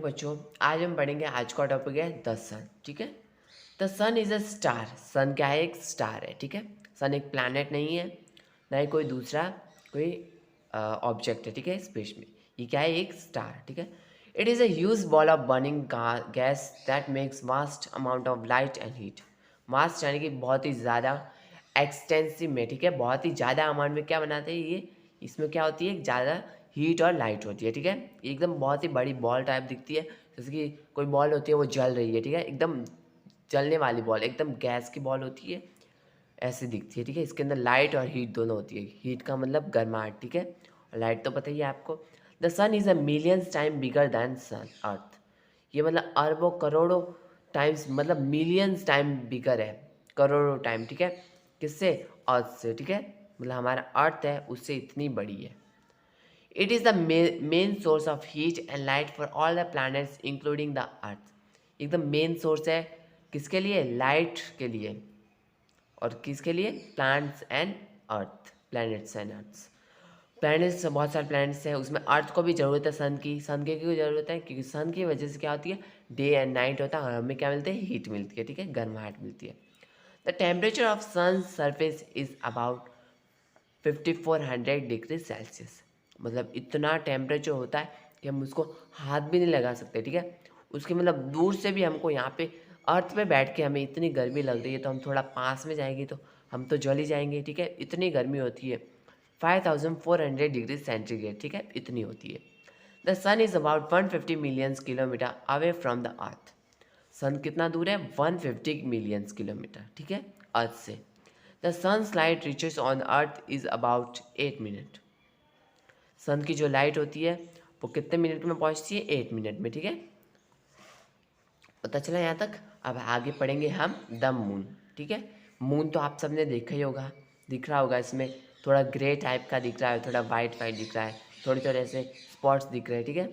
बच्चों, आज हम पढ़ेंगे। आज का टॉपिक है द सन। ठीक है। The sun is a star. Sun क्या है? एक स्टार है। ठीक है। सन एक प्लैनेट नहीं है, ना ही कोई दूसरा कोई ऑब्जेक्ट है। ठीक है। स्पेस में ये क्या है? एक स्टार। ठीक है। It is a huge ball of burning gas that makes vast amount of light and heat. Vast यानी कि बहुत ही ज़्यादा एक्सटेंसिव में। ठीक है। बहुत ही ज़्यादा अमाउंट में क्या बनाते हैं ये? इसमें क्या होती है? ज़्यादा हीट और लाइट होती है। ठीक है। एकदम बहुत ही बड़ी बॉल टाइप दिखती है, जैसे कि कोई बॉल होती है वो जल रही है। ठीक है। एकदम जलने वाली बॉल, एकदम गैस की बॉल होती है, ऐसी दिखती है। ठीक है। इसके अंदर लाइट और हीट दोनों होती है। हीट का मतलब गर्माहट। ठीक है। और लाइट तो पता ही है आपको। The sun is a millions time bigger than sun earth. ये मतलब अरबों करोड़ों टाइम्स, मतलब मिलियंस टाइम बिगर है, करोड़ों टाइम। ठीक है। किससे? अर्थ से। ठीक है। मतलब हमारा अर्थ है उससे इतनी बड़ी है। It is the main source of heat and light for all the planets including the earth। एकदम मेन सोर्स है किसके लिए? लाइट के लिए। और किसके लिए? Plants and earth, planets and earths. Planets, बहुत सारे प्लैनेट्स हैं, उसमें अर्थ को भी ज़रूरत है सन की। सन की क्यों ज़रूरत है? क्योंकि सन की वजह से क्या होती है? डे एंड नाइट होता है और हमें क्या मिलती है? हीट मिलती है। ठीक है। गर्माहट मिलती है। The temperature of sun surface is about 5400 degree Celsius. मतलब इतना टेम्परेचर होता है कि हम उसको हाथ भी नहीं लगा सकते। ठीक है। उसके मतलब दूर से भी हमको यहाँ पे अर्थ पे बैठ के हमें इतनी गर्मी लग रही है, तो हम थोड़ा पास में जाएंगे तो हम तो जल ही जाएंगे। ठीक है। इतनी गर्मी होती है, 5400 डिग्री सेंटीग्रेड। ठीक है। इतनी होती है। The sun is about 150 millions kilometre away from the earth. Sun कितना दूर है? 150 मिलियंस किलोमीटर। ठीक है। अर्थ से। The sun's light reaches on earth is about 8 minute. Sun की जो लाइट होती है वो कितने मिनट में पहुंचती है? 8 मिनट में। ठीक है। पता चला यहाँ तक? अब आगे पढ़ेंगे हम द मून। ठीक है। मून तो आप सबने देखा ही होगा, दिख रहा होगा। इसमें थोड़ा ग्रे टाइप का दिख रहा है, थोड़ा वाइट वाइट दिख रहा है, थोड़े थोड़े ऐसे स्पॉट्स दिख रहे हैं। ठीक है।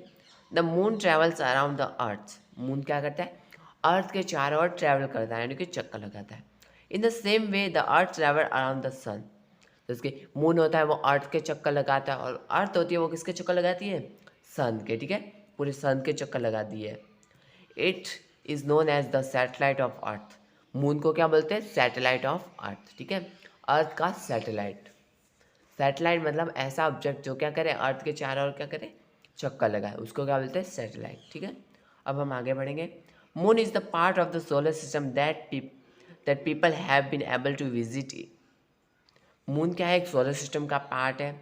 The moon travels around the earth. Moon क्या करता है? अर्थ के चारों ओर ट्रैवल करता है, यानी कि चक्कर लगाता है। In the same way the earth travel around the sun. जिसके मून होता है वो अर्थ के चक्कर लगाता है, और अर्थ होती है वो किसके चक्कर लगाती है? सन के। ठीक है। पूरे सन के चक्कर लगाती है। It is known as the satellite of earth. Moon को क्या बोलते हैं? Satellite of earth. ठीक है। अर्थ का सैटेलाइट। सैटेलाइट मतलब ऐसा ऑब्जेक्ट जो क्या करे? अर्थ के चारों ओर क्या करे? चक्कर लगाए, उसको क्या बोलते हैं? सैटेलाइट। ठीक है। अब हम आगे बढ़ेंगे। Moon is the part of the solar system that people have been able to visit. Moon क्या है? एक सोलर सिस्टम का पार्ट है,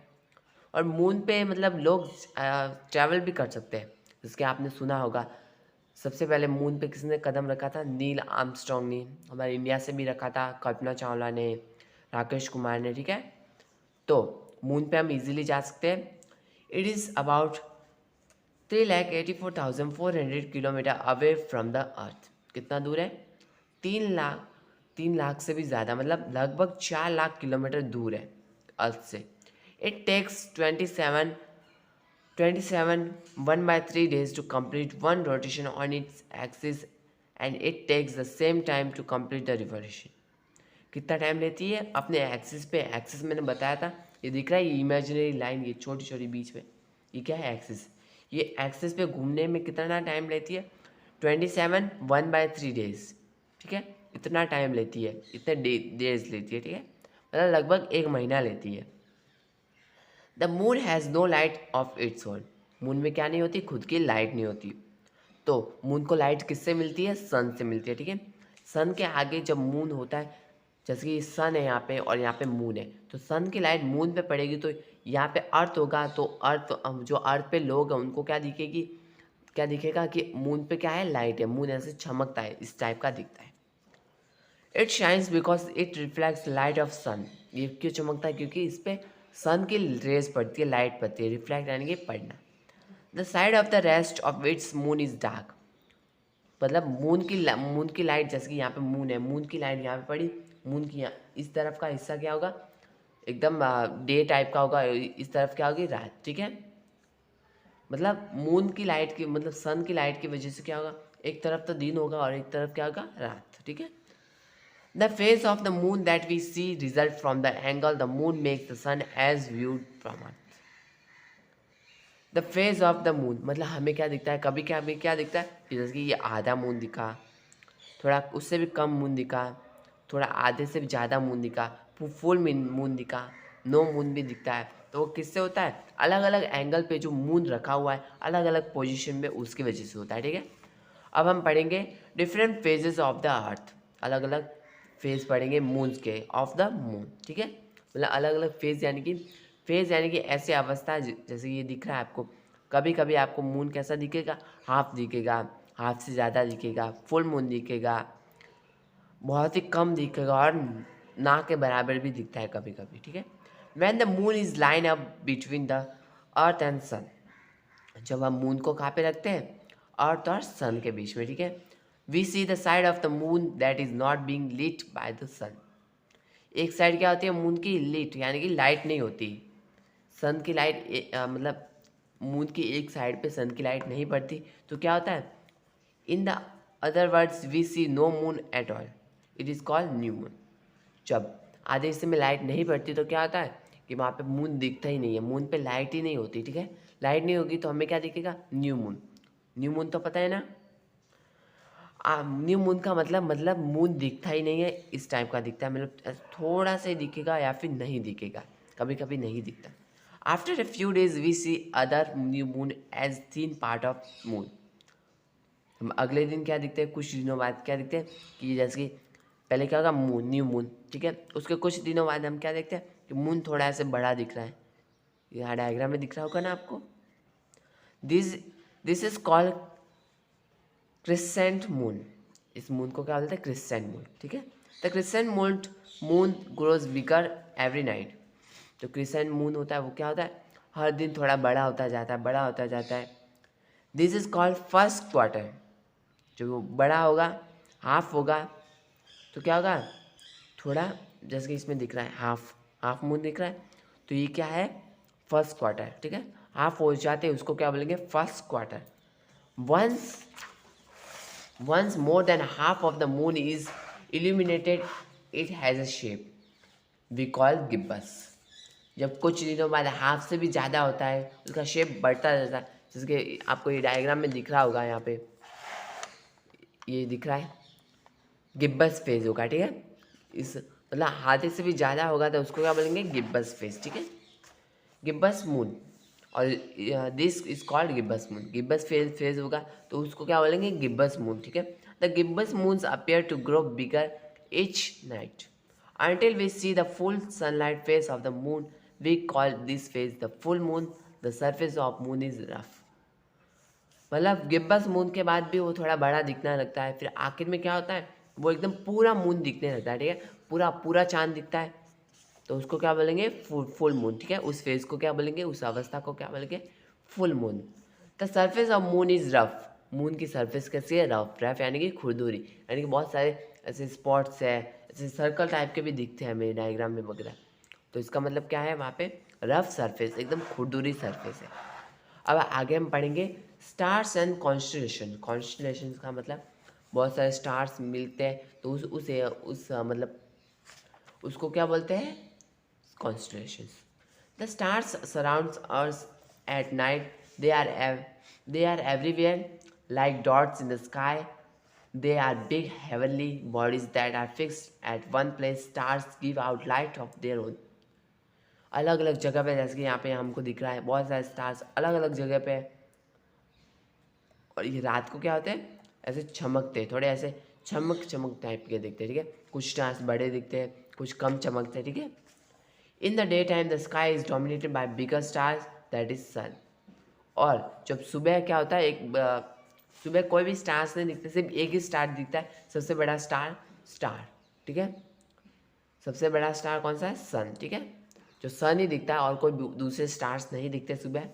और मून पे मतलब लोग ट्रैवल भी कर सकते हैं। जिसके आपने सुना होगा, सबसे पहले मून पे किसने कदम रखा था? नील आर्मस्ट्रॉन्ग ने। हमारे इंडिया से भी रखा था कल्पना चावला ने, राकेश कुमार ने। ठीक है। तो मून पे हम इजीली जा सकते हैं। It is about 3,84,400 kilometre away from the अर्थ। कितना दूर है? 3 लाख, 3 लाख से भी ज़्यादा, मतलब लगभग 4 लाख किलोमीटर दूर है अर्थ से। It takes 27 1/3 days to complete one rotation on its axis, and it takes the same time to complete the revolution। कितना टाइम लेती है अपने एक्सिस पे? एक्सिस मैंने बताया था, ये दिख रहा है, ये इमेजिनरी लाइन, ये छोटी छोटी बीच में, ये क्या है? एक्सिस। ये एक्सिस पे घूमने में कितना टाइम लेती है? 27 1/3 days। ठीक है। इतना टाइम लेती है, इतने डेज लेती है। ठीक है। मतलब लगभग 1 महीना लेती है। The moon has no light of its own. Moon में क्या नहीं होती? खुद की लाइट नहीं होती। तो मून को लाइट किससे मिलती है? सन से मिलती है। ठीक है। सन के आगे जब मून होता है, जैसे कि सन है यहाँ पे और यहाँ पे मून है, तो सन की लाइट मून पे पड़ेगी तो यहाँ पे अर्थ होगा, तो अर्थ, जो अर्थ पे लोग हैं उनको क्या दिखेगी? क्या दिखेगा कि मून पे क्या है? लाइट है। मून ऐसे चमकता है, इस टाइप का दिखता है। It shines because it reflects light of sun. ये क्यों चमकता है? क्योंकि इस पर सन की रेज पड़ती है, लाइट पड़ती है। रिफ्लेक्ट यानी कि पड़ना। The side of the rest of its moon is dark. मतलब मून की लाइट, जैसे कि यहाँ पे मून है, मून की लाइट यहाँ पे पड़ी, मून की यहाँ इस तरफ का हिस्सा क्या होगा? एकदम डे टाइप का होगा, इस तरफ क्या होगी? रात। ठीक है। मतलब मून की लाइट की, मतलब सन की लाइट की वजह से क्या होगा? एक तरफ तो दिन होगा और एक तरफ क्या होगा? रात। ठीक है। The face of the moon that we see result from the angle the moon makes the sun as viewed from earth. The phase of the moon, मतलब हमें क्या दिखता है, कभी क्या हमें क्या दिखता है कि जैसे कि ये आधा मून दिखा, थोड़ा उससे भी कम मून दिखा, थोड़ा आधे से भी ज़्यादा मून दिखा, फुल मून दिखा, नो मून भी दिखता है। तो वो किससे होता है, अलग अलग एंगल पे जो मून रखा हुआ है अलग अलग पोजीशन में, उसकी वजह से होता है। ठीक है, अब हम पढ़ेंगे different phases of the earth, अलग अलग फेज पढ़ेंगे मून्स के, ऑफ द मून। ठीक है, मतलब अलग अलग फेज यानी कि ऐसी अवस्था जैसे ये दिख रहा है आपको, कभी कभी आपको मून कैसा दिखेगा, हाफ दिखेगा, हाफ से ज़्यादा दिखेगा, फुल मून दिखेगा, बहुत ही कम दिखेगा, और ना के बराबर भी दिखता है कभी कभी। ठीक है, when the moon is line up between the earth and sun, जब हम मून को कहाँ पे रखते हैं, अर्थ और सन के बीच में। ठीक है, we see the side of the moon that is not being lit by the sun. एक साइड क्या होती है मून की, लिट यानी कि लाइट नहीं होती, सन की लाइट मतलब मून की एक साइड पे सन की लाइट नहीं पड़ती, तो क्या होता है, in the other words we see no moon at all, it is called new moon. जब आधे हिस्से में लाइट नहीं पड़ती तो क्या होता है कि वहाँ पे मून दिखता ही नहीं है, मून पे लाइट ही नहीं होती। ठीक है, लाइट नहीं होगी तो हमें क्या दिखेगा, न्यू मून। न्यू मून तो पता है ना, न्यू मून का मतलब मून दिखता ही नहीं है, इस टाइप का दिखता है, मतलब थोड़ा सा ही दिखेगा या फिर नहीं दिखेगा, कभी कभी नहीं दिखता। After a few days we see other new moon as thin part of moon. हम अगले दिन क्या दिखते हैं, कुछ दिनों बाद क्या दिखते हैं कि जैसे कि पहले क्या होगा मून, न्यू मून। ठीक है, उसके कुछ दिनों बाद हम क्या देखते हैं कि मून थोड़ा ऐसे बड़ा दिख रहा है, यहाँ डायग्राम में दिख रहा होगा ना आपको, this this is called crescent moon. इस मून को क्या बोलते हैं, क्रिसेंट मून। ठीक है, the crescent moon grows bigger every night. जो क्रिसेंट मून होता है वो क्या होता है, हर दिन थोड़ा बड़ा होता जाता है, बड़ा होता जाता है। This is called first quarter. जो वो बड़ा होगा, हाफ होगा, तो क्या होगा, थोड़ा जैसे कि इसमें दिख रहा है हाफ, हाफ मून दिख रहा है, तो ये क्या है, फर्स्ट क्वार्टर। ठीक है, हाफ हो जाते हैं उसको क्या बोलेंगे, first quarter. Once Once more than half of the moon is illuminated, it has a shape we call gibbous. जब कुछ दिनों बाद हाफ से भी ज़्यादा होता है, उसका शेप बढ़ता जाता है, जैसे कि आपको ये डायग्राम में दिख रहा होगा, यहाँ पे ये दिख रहा है, गिब्बस फेज होगा। ठीक है, इस मतलब आधे से भी ज़्यादा होगा तो उसको क्या बोलेंगे, गिब्बस फेज। ठीक है, गिब्बस मून, और this is called gibbous moon. Gibbous phase होगा तो उसको क्या बोलेंगे, गिब्बस मून। ठीक है, the gibbous moons appear to grow bigger each night until we see the full sunlight phase of the moon. We call this phase the full moon. The surface of moon is rough. मतलब gibbous moon के बाद भी वो थोड़ा बड़ा दिखने लगता है, फिर आखिर में क्या होता है, वो एकदम पूरा मून दिखने लगता है। ठीक है, पूरा पूरा चांद दिखता है, तो उसको क्या बोलेंगे, फुल मून। ठीक है, उस फेज को क्या बोलेंगे, उस अवस्था को क्या बोलेंगे, full moon. The surface of moon is rough. Moon की सरफेस कैसी है, रफ। रफ यानी कि खुरदुरी, यानी कि बहुत सारे ऐसे स्पॉट्स है, ऐसे सर्कल टाइप के भी दिखते हैं हमें डायग्राम में वगैरह, तो इसका मतलब क्या है, वहाँ पे रफ सरफेस, एकदम खुरदुरी सरफेस है। अब आगे हम पढ़ेंगे स्टार्स एंड कॉन्स्टलेशन। कॉन्स्टलेशन का मतलब बहुत सारे स्टार्स मिलते हैं, तो उस मतलब उसको क्या बोलते हैं, constellations. The stars surrounds us at night. They are everywhere like dots in the sky. They are big heavenly bodies that are fixed at one place. Stars give out light of their own. अलग अलग जगह पे, जैसे कि यहाँ पे हमको दिख रहा है बहुत सारे स्टार्स अलग अलग जगह पे, और ये रात को क्या होते हैं, ऐसे चमकते हैं, थोड़े ऐसे चमक चमक टाइप के दिखते हैं। ठीक है, कुछ स्टार्स बड़े दिखते हैं, कुछ कम चमकते हैं। ठीक है, in the daytime the sky is dominated by bigger stars that is sun. और जब सुबह क्या होता है, सुबह कोई भी स्टार्स नहीं दिखते, सिर्फ एक ही स्टार दिखता है, सबसे बड़ा स्टार। ठीक है, सबसे बड़ा स्टार कौन सा है, सन। ठीक है, जो सन ही दिखता है और कोई दूसरे स्टार्स नहीं दिखते सुबह।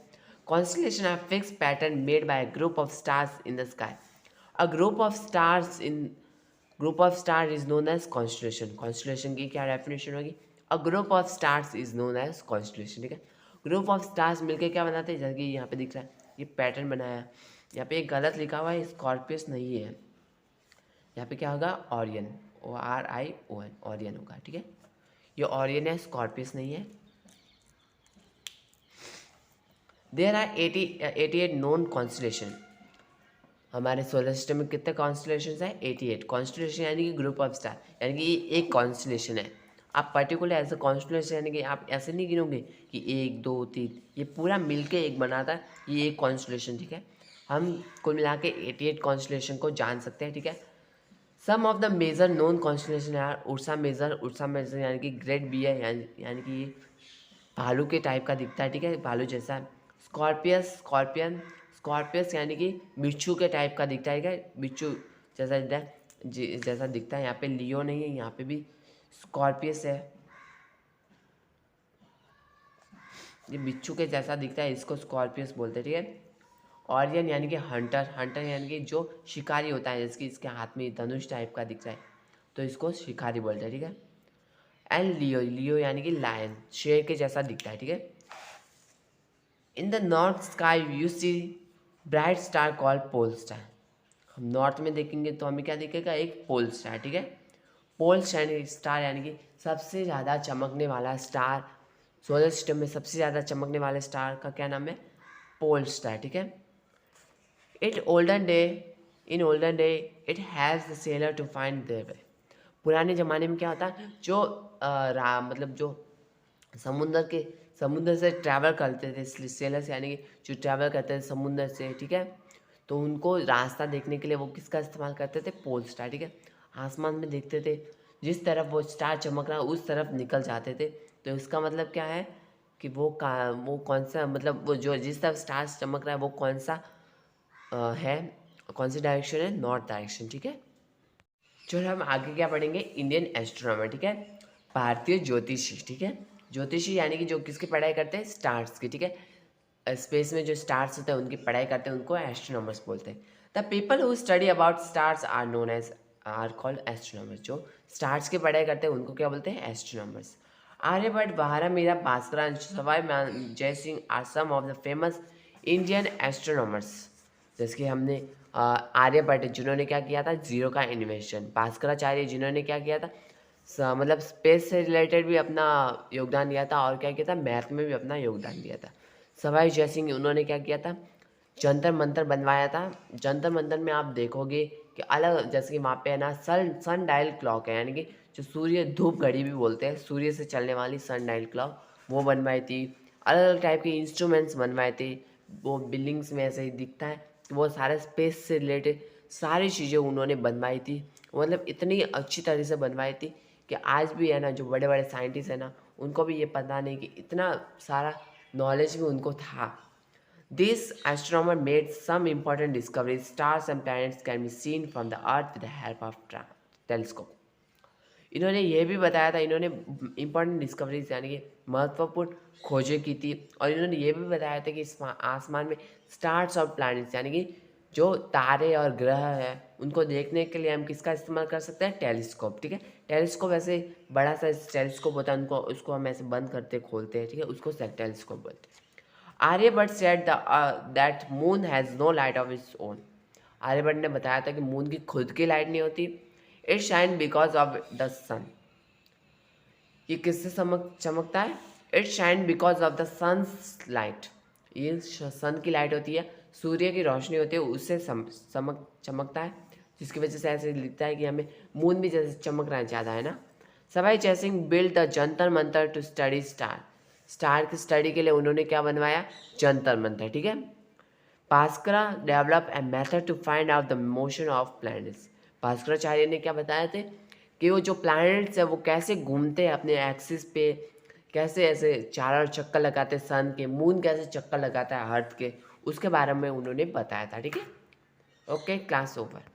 Constellation are fix pattern made by group of stars in the sky. A group of star is known as constellation. Constellation की क्या डेफिनेशन होगी, a group of stars is known as constellation. ठीक है, group of stars मिलकर क्या बनाते हैं, जैसे कि यहाँ पे दिख रहा है ये पैटर्न बनाया, यहाँ पे एक गलत लिखा हुआ है, स्कॉर्पियस नहीं है, यहाँ पे क्या होगा, ऑरियन, ORION, ऑरियन होगा। ठीक है, ये ऑरियन है, स्कॉर्पियस नहीं है। There are 88 known constellation. हमारे सोलर सिस्टम में कितने कॉन्स्टलेशन हैं? 88 कॉन्स्टलेशन, यानी कि ग्रुप ऑफ स्टार, यानी कि ये एक कॉन्स्टलेशन है। आप पर्टिकुलर ऐसे कॉन्स्टलेशन, यानी कि आप ऐसे नहीं गिनोगे कि 1 2 3, ये पूरा मिलके एक बनाता है, ये एक कॉन्स्टलेशन, ठीक है। हम कुल मिला के 88 कॉन्स्टलेशन को जान सकते हैं, ठीक है। Some of the major known constellation यार, उर्सा मेजर यानी कि ग्रेड बी है, यानी कि ये भालू के टाइप का दिखता है, ठीक है, भालू जैसा। स्कॉर्पियस यानी कि बिच्छू के टाइप का दिखता है, ठीक है, बिच्छू जैसा दिखता है, जैसा दिखता है। यहाँ पे लियो नहीं है, यहाँ पे भी स्कॉर्पियस है, ये बिच्छू के जैसा दिखता है, इसको स्कॉर्पियस बोलते हैं, ठीक है। ऑरियन यानी कि हंटर यानी कि जो शिकारी होता है, जैसे कि इसके हाथ में धनुष टाइप का दिखता है, तो इसको शिकारी बोलते हैं, ठीक है। एंड लियो यानी कि लायन, शेर के जैसा दिखता है, ठीक है। In the north sky you see bright star called pole star. हम नॉर्थ में देखेंगे तो हमें क्या दिखेगा? एक पोल स्टार, ठीक है। पोल स्टार यानी कि सबसे ज़्यादा चमकने वाला स्टार, सोलर सिस्टम में सबसे ज़्यादा चमकने वाले स्टार का क्या नाम है? पोल स्टार, ठीक है। In olden day it has the sailor to find their way. पुराने ज़माने में क्या होता है, जो मतलब जो समुद्र से ट्रैवल करते थे, सेलर्स यानी कि जो ट्रैवल करते थे समुद्र से, ठीक है, तो उनको रास्ता देखने के लिए वो किसका इस्तेमाल करते थे? पोल स्टार, ठीक है। आसमान में देखते थे, जिस तरफ वो स्टार चमक रहा है उस तरफ निकल जाते थे। तो इसका मतलब क्या है कि वो कौन सा, मतलब वो जो जिस तरफ स्टार चमक रहा है वो कौन सा है, कौन सी डायरेक्शन है? नॉर्थ डायरेक्शन, ठीक है। चलो हम आगे क्या पढ़ेंगे? इंडियन एस्ट्रोनॉमर, ठीक है, भारतीय ज्योतिषी, ठीक है। ज्योतिषी यानी कि जो किसकी पढ़ाई करते हैं? स्टार्स की, ठीक है। स्पेस में जो स्टार्स होते हैं उनकी पढ़ाई करते हैं, उनको एस्ट्रोनॉमर्स बोलते हैं। The people who study about stars are known as are called astronomers. जो स्टार्स की पढ़ाई करते हैं उनको क्या बोलते हैं? Astronomers. Aryabhata, Mira Bhaskar, Sawai Jai Singh are some of the famous Indian astronomers. जैसे कि हमने आर्यभट्ट जिन्होंने क्या किया था? जीरो का इन्वेंशन। भास्कराचार्य जिन्होंने क्या किया था? मतलब स्पेस से रिलेटेड भी अपना योगदान दिया था, और क्या किया था? मैथ में भी अपना योगदान दिया था। सवाई जय सिंह उन्होंने क्या किया था? जंतर मंतर बनवाया था। जंतर मंतर में आप देखोगे कि अलग, जैसे कि वहाँ पे है ना सन डायल क्लॉक है, यानी कि जो सूर्य धूप घड़ी भी बोलते हैं, सूर्य से चलने वाली सन डायल क्लॉक, वो बनवाई थी। अलग अलग टाइप के इंस्ट्रूमेंट्स बनवाए थे। वो बिल्डिंग्स में ऐसे ही दिखता है, वो सारे स्पेस से रिलेटेड सारी चीज़ें उन्होंने बनवाई थी। मतलब इतनी अच्छी तरह से बनवाई थी कि आज भी है ना, जो बड़े बड़े साइंटिस्ट हैं ना, उनको भी ये पता नहीं कि इतना सारा नॉलेज भी उनको था। This astronomer made some important discoveries. Stars and planets can be seen from the earth with the help of telescope. इन्होंने ये भी बताया था, इन्होंने इंपॉर्टेंट डिस्कवरीज यानी कि महत्वपूर्ण खोजें की थी, और इन्होंने ये भी बताया था कि आसमान में स्टार्स और प्लैनेट्स यानी कि जो तारे और ग्रह हैं उनको देखने के लिए हम किसका इस्तेमाल कर सकते हैं? टेलीस्कोप, ठीक है। टेलीस्कोप ऐसे बड़ा सा टेलीस्कोप होता है, उनको उसको हम ऐसे बंद करते खोलते हैं, ठीक है, उसको टेलीस्कोप बोलते हैं। Aryabhata said that moon has no light of its own. Aryabhata ने बताया था कि मून की खुद की लाइट नहीं होती। It shine because of the sun. ये किससे चमकता है? It shine because of the sun's light. ये सन की लाइट होती है, सूर्य की रोशनी होती है, उससे चमकता है, जिसकी वजह से ऐसे दिखता है कि हमें मून भी जैसे चमक रहा है ज़्यादा, है ना। Sawai Jai Singh build the Jantar Mantar to study star. Star की स्टडी के लिए उन्होंने क्या बनवाया? जंतर मंतर, ठीक है। Bhaskara develop a method to find out the motion of planets. Bhaskaracharya ने क्या बताया थे कि वो जो प्लैनेट्स है वो कैसे घूमते हैं अपने एक्सिस पे, कैसे ऐसे चारों चक्कर लगाते हैं सन के, मून कैसे चक्कर लगाता है अर्थ के, उसके बारे में उन्होंने बताया था, ठीक है। Okay, class over.